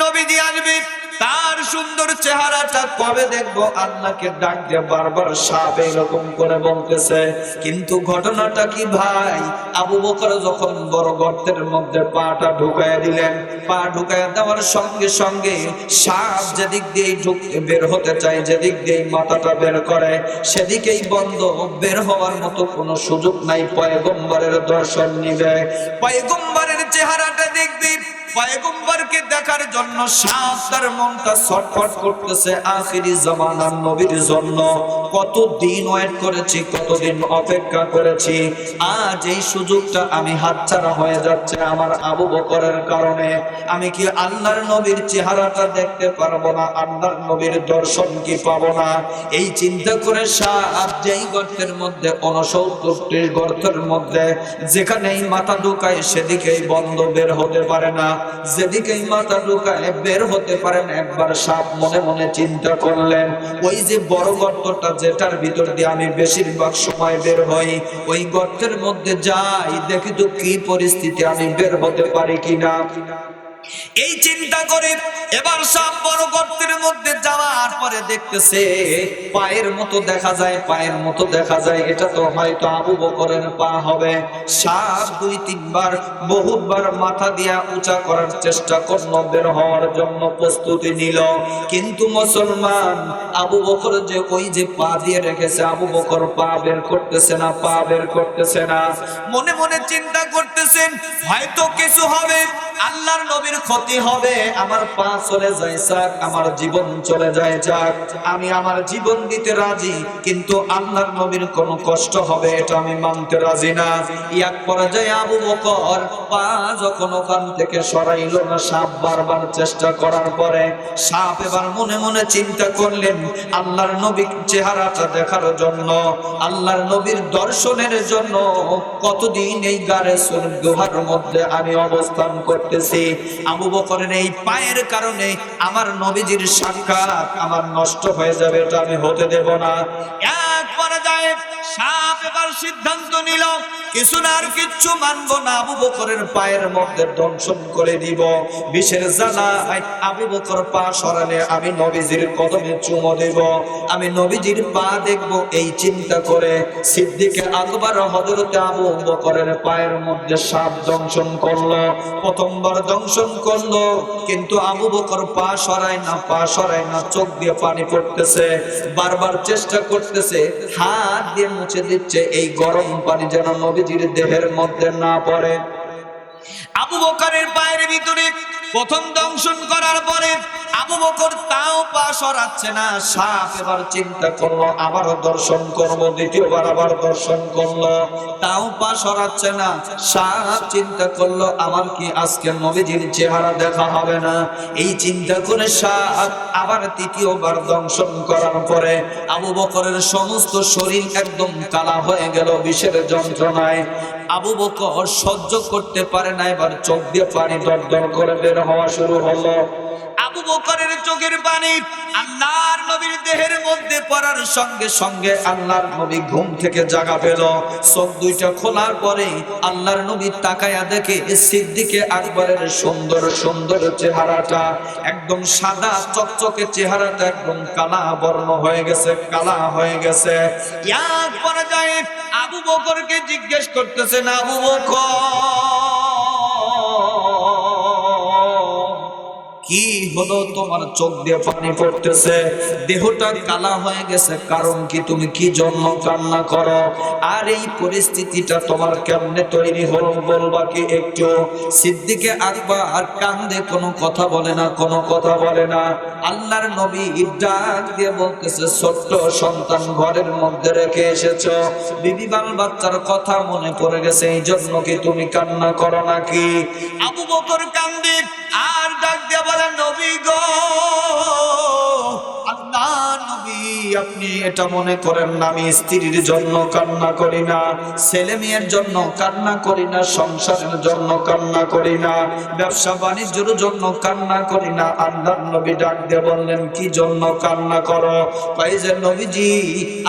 নবীজি আসবে, তার সুন্দর চেহারাটা কবে দেখবো? আল্লাহকে ডাক দিয়ে বারবার সাপ এরকম করে বলতেছে। কিন্তু ঘটনাটা কি ভাই, আবু বকর যখন বড় গর্তের মধ্যে পাটা ঢুকায় দিলেন, পা ঢুকায় দেওয়ার সঙ্গে সঙ্গে সাপ যেদিক দিয়ে বের হতে চায়, যেদিক দিয়ে মাথাটা বের করে, সেদিকেই বন্ধ, বের হওয়ার মতো কোনো সুযোগ নাই। পয়গম্বরের দর্শন নিবে, পয়গম্বরের চেহারাটা দেখবে, পয়গম্বরকে দেখার জন্য সাপ তার মনটা ছটফট করতেছে। আখিরি জামানার নবীর জন্য কতদিন ওয়েট করেছি, কতদিন অপেক্ষা করেছি, আজ এই সুযোগটা আমি হাতছাড়া হয়ে যাচ্ছে আমার আবু বকরের কারণে। আমি কি আল্লাহর নবীর চেহারাটা দেখতে পারবো না? আল্লাহর নবীর দর্শন কি পাবো না? এই চিন্তা করে সাপ যেই গর্তের মধ্যে 69টি গর্তের মধ্যে যেখানেই মাথা ঢুকায় সেদিকেই বন্ধ, বের হতে পারে না। যেদিকেই মাথা ঢুকায় বের হতে পারে না। একবার সাপ মনে মনে চিন্তা করলেন, ওই যে বড় গর্তটা যেটার ভিতর দিয়ে আমি বেশিরভাগ সময় বের হই, ওই গর্তের মধ্যে যাই, দেখি তো কি পরিস্থিতি, আমি বের হতে পারি কিনা। এই চিন্তা করে এবার সাপ বড় গর্তের মধ্যে যাওয়ার পরে দেখতেছে পায়ের মতো দেখা যায়, পায়ের মতো দেখা যায়, এটা তো হয়তো আবু বকরের পা হবে। সাপ 2-3 বার বহুবার মাথা দিয়া উঁচা করার চেষ্টা করলো, বের হওয়ার জন্য প্রস্তুতি নিল। কিন্তু মুসলমান, আবু বকর যে ওই যে পা দিয়ে রেখেছে, আবু বকর পা বের করতেছে না, পা বের করতেছে না। মনে মনে চিন্তা করতেছেন হয়তো কিছু হবে, আল্লাহর নবীর ক্ষতি হবে, আমার পা চলে যায় যাক, আমার জীবন চলে যায় যাক, আমি আমার জীবন দিতে রাজি, কিন্তু আল্লাহর নবীর কোনো কষ্ট হবে এটা আমি মানতে রাজি না। এক পর্যায়ে আবু বকর পা যখন ওখান থেকে সরাইলো না, সাপ বারবার চেষ্টা করার পরে সাপ এবার মনে মনে চিন্তা করলেন, আল্লাহর নবীর চেহারাটা দেখার জন্য, আল্লাহর নবীর দর্শনের জন্য কতদিন এই গারে সুর গুহার মধ্যে আমি অবস্থান করতেছি, আবু বকরের এই পায়ের কারণে আমার নবীজির সাক্ষাৎ আমার নষ্ট হয়ে যাবে, এটা আমি হতে দেব না। এক পর্যায়ে সাপ এবার সিদ্ধান্ত নিল, কিছু না আর কিচ্ছু মানবো না, আবু বকরের পায়ের মধ্যে দংশন করে দিব। বিষের জ্বালায় আবু বকর পা সরালে আমি নবীজির কদমে চুমো দেব, আমি নবীজির পা দেখব, এই চিন্তা করে সিদ্দিকে আকবর হযরতে আবু বকরের পায়ের মধ্যে সাপ দংশন করলো। প্রথমবার দংশন করলো, কিন্তু আবু বকর পা সরায় না, পা সরায় না, চোখ দিয়ে পানি পড়তেছে, বারবার চেষ্টা করতেছে, হাত দিয়ে মুছে দিচ্ছে এই গরম পানি যেন নবীজির দেহের মধ্যে না পড়ে। আবু বকরের পায়ের ভিতরে প্রথম দংশন করার পরে আবু বকর তাও পা সরাচ্ছে না। সাপ এবার চিন্তা করলো আবারও দর্শন করব, দ্বিতীয়বার আবার দর্শন করলো, তাও পা সরাচ্ছে না। সাপ চিন্তা করলো আমার কি আজকে নবীজির চেহারা দেখা হবে না। এই চিন্তা করে সাপ আবার তৃতীয়বার দংশন করার পরে আবু বকরের সমস্ত শরীর একদম কালা হয়ে গেল বিষের যন্ত্রণায়। আবু বকর সহ্য করতে পারে না, এবার চোখ দিয়ে পানি দরদর করে বের হওয়া শুরু হলো। আবু বকরের চোখের পানি আল্লাহর নবীর দেহের মধ্যে পড়ার সঙ্গে সঙ্গে আল্লাহর নবী ঘুম থেকে জাগা পেল। চোখ দুইটা খোলার পরে আল্লাহর নবী তাকায়া দেখে সিদ্দিকে আকবরের সুন্দর সুন্দর চেহারাটা একদম সাদা চকচকে, চেহারাটা একদম কালা বর্ণ হয়ে গেছে, কালা হয়ে গেছে। এক পর্যায়ে আবু বকরকে জিজ্ঞেস করতেছেন, আবু বকর কি হলো, তোমার চোখ দিয়ে পানি পড়তেছে, দেহটা কালা হয়ে গেছে, কারণ কি, তুমি কি জন্য কান্না করো, আর এই পরিস্থিতিটা তোমার কেমনে তৈরি হলো বলবা কি একটু? সিদ্দিকে আকবর আর কান্দে, কোনো কথা বলে না, কোনো কথা বলে না। আল্লাহর নবী ডাক দিয়ে বলতেছে, ছোট্ট সন্তান ঘরের মধ্যে রেখে এসেছো, বিবি বাল বাচ্চার কথা মনে পড়ে গেছে, এই জন্য কি তুমি কান্না করো নাকি? আবু বকর কান্দে আর ডাক দিয়ে বলেন, নবী গো, আল্লাহ নবী, আপনি আপনি এটা মনে করেন না আমি স্ত্রীর জন্য কান্না করি না, ছেলে মেয়ের জন্য কান্না করি না, সংসারের জন্য কান্না করি না, ব্যবসা বাণিজ্যের জন্য কান্না করি না। আল্লাহর নবী ডাক দিয়ে বললেন কি জন্য কান্না করো? কয় যে নবীজি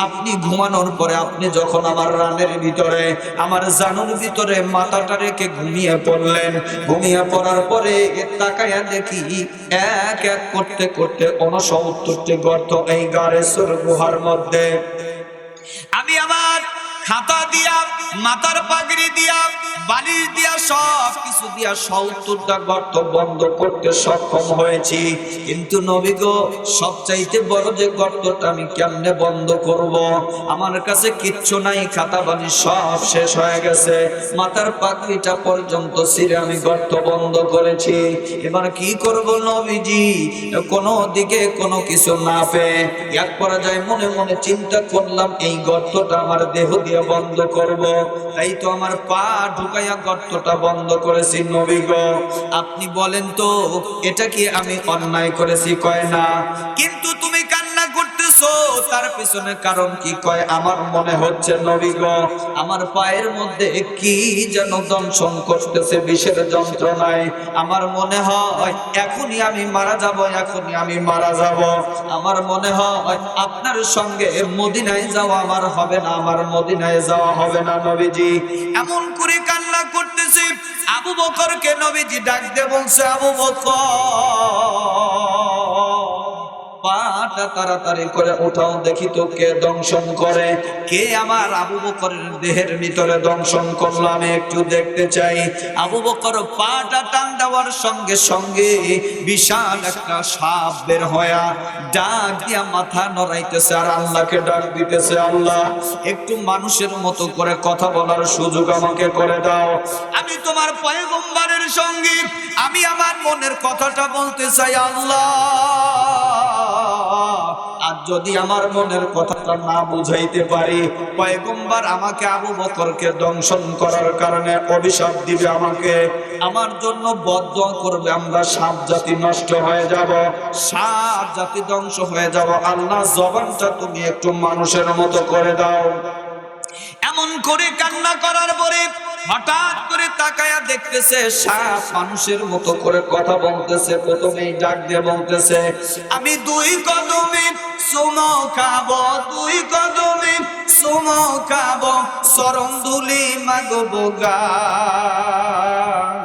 আপনি ঘুমানোর পরে আপনি যখন আমার রানের ভিতরে আমার জানুর ভিতরে মাথাটা রেখে ঘুমিয়ে পড়লেন, ঘুমিয়ে পড়ার পরে তাকায়া দেখি এক এক করতে করতে 69টি গর্ত এই গারেশ্বর গুহার মধ্যে। আমি আমার খাতা দিয়া, মাথার পাগড়ি দিয়া, বালিশ দিয়া, সব কিছু দিয়া 70টা গর্ত বন্ধ করতে সক্ষম হয়েছি। কিন্তু নবী গো, সবচাইতে বড় যে গর্তটা আমি কেমনে বন্ধ করব? আমার কাছে কিচ্ছু নাই, খাতা বালিশ সব শেষ হয়ে গেছে, মাথার পাগড়িটা পর্যন্ত ছিঁড়ে আমি গর্ত বন্ধ করেছি। এবার কি করব নবীজি? কোনো দিকে কোনো কিছু না পেয়ে এক পর্যায়ে মনে মনে চিন্তা করলাম এই গর্তটা আমার দেহ দিয়ে বন্ধ করব। তাই তো আমার পা ঢুকাইয়া গর্তটা বন্ধ করেছি। নবী গো, আপনি বলেন তো এটা কি আমি অন্যায় করেছি? কয় না। কিন্তু তুমি কান্না করতেছো, তার পিছনে কারণ কি? কয় আমার মনে হচ্ছে নবী গো আমার পায়ের মধ্যে কি যেন দংশন করতেছে বিষের যন্ত্রণায়। আমার মনে হয় এখনই আমি মারা যাব, এখনই আমি মারা যাব। আমার মনে হয় আপনার সঙ্গে মদিনায় যাওয়া আমার হবে না, আমার মদিনায় যাওয়া হবে না নবীজি। এমন করে কান্না করতেছে। আবু বকরকে নবীজি ডাক দিয়ে বলছে, আবু বকর পাটা তাড়াতাড়ি করে উঠাও, দেখি তো কে দংশন করে, কে আমার আবু বকরের দেহের ভিতরে দংশন করলো, আমি একটু দেখতে চাই। আবু বকর পাটা টান দেওয়ার সঙ্গে সঙ্গে বিশাল একটা সাপ বের হয়া ডাক দিয়া মাথা নড়াইতেছে আর আল্লাহকে ডাক দিতেছে, আল্লাহ একটু মানুষের মতো করে কথা বলার সুযোগ আমাকে করে দাও। আমি তোমার পয়গম্বরের সঙ্গে আমি আমার মনের কথাটা বলতে চাই আল্লাহ। আর যদি আমার মনের কথাটা না বুঝাইতে পারি, পয়গম্বর আমাকে আবু বকরকে দংশন করার কারণে অভিশাপ দিবে, আমাকে আমার জন্য বদদোয়া করবে, আমরা সাপ জাতি নষ্ট হয়ে যাব, সাপ জাতি ধ্বংস হয়ে যাব। আল্লাহ জবানটা তুমি একটু মানুষের মতো করে দাও। এমন করে কান্না করার পরে হঠাৎ করে তাকায়া দেখতেছে সাপ মানুষের মতো করে কথা বলতেছে। প্রথমেই ডাক দিয়ে বলতেছে, আমি 2 কদমে চুমো খাবো, 2 কদমে চুমো খাবো, চরণ ধুলি মাগবো গান।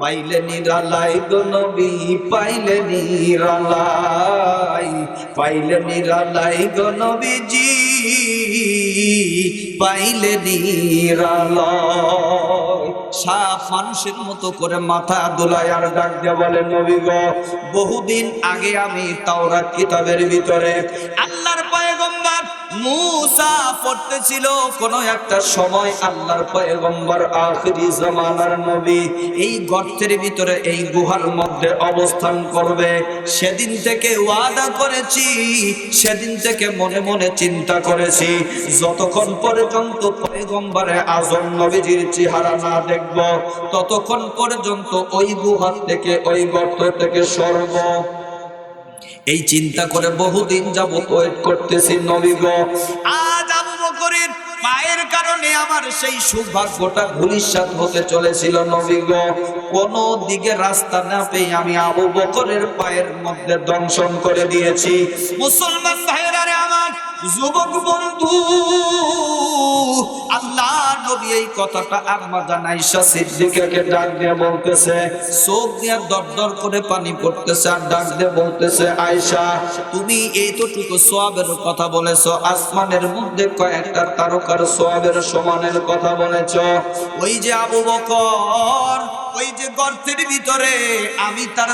পাইলে নিরালাই গো নবী, পাইলে নিরালাই, পাইলে নিরালাই গো নবীজি, পাইলে নিরালাই। সাপ মানুষের মতো করে মাথা দোলায় আর ডাক দিয়ে বলে, নবী গো বহুদিন আগে আমি তাওরাত কিতাবের ভিতরে আল্লাহর পয়গম্বর মুসা পড়তেছিল, কোন একটা সময় আল্লাহর পয়গম্বর আখিরি জামানার নবী এই গর্তের ভিতরে এই গুহার মধ্যে অবস্থান করবে। সেদিন থেকে ওয়াদা করেছি, সেদিন থেকে মনে মনে চিন্তা করেছি, যতক্ষণ পর্যন্ত পয়গম্বরে আজম নবীজির চেহারা না দেখব ততক্ষণ পর্যন্ত ওই গুহার থেকে ওই গর্ত থেকে সরব। এই চিন্তা করে বহুদিন যাবত ওয়েট করতেছি নবী গো। আজ আবু বকরের পায়ের কারণে আমার সেই সৌভাগ্যটা ভুলিসাৎ হতে চলেছিল নবী গো। কোন দিকে রাস্তা না পেয়ে আমি আবু বকরের পায়ের মধ্যে দংশন করে দিয়েছি। মুসলমান ভাইরা রে আমার, যুবক বন্ধু, আল্লাহ নবী এই কথাটা আম্মা জান আয়েশা সিদ্দিকাকে ডাক দিয়ে বলতেছে, চোখ দিয়ে দরদর করে পানি পড়তেছে আর ডাক দিয়ে বলতেছে, আয়েশা তুমি এইটুকু সওয়াবের কথা বলেছো, আসমানের মধ্যে কয়েকটা তারকার সওয়াবের সমানের কথা বলেছো। ওই যে আবু বকর ওই যে গর্তের ভিতরে আমি তার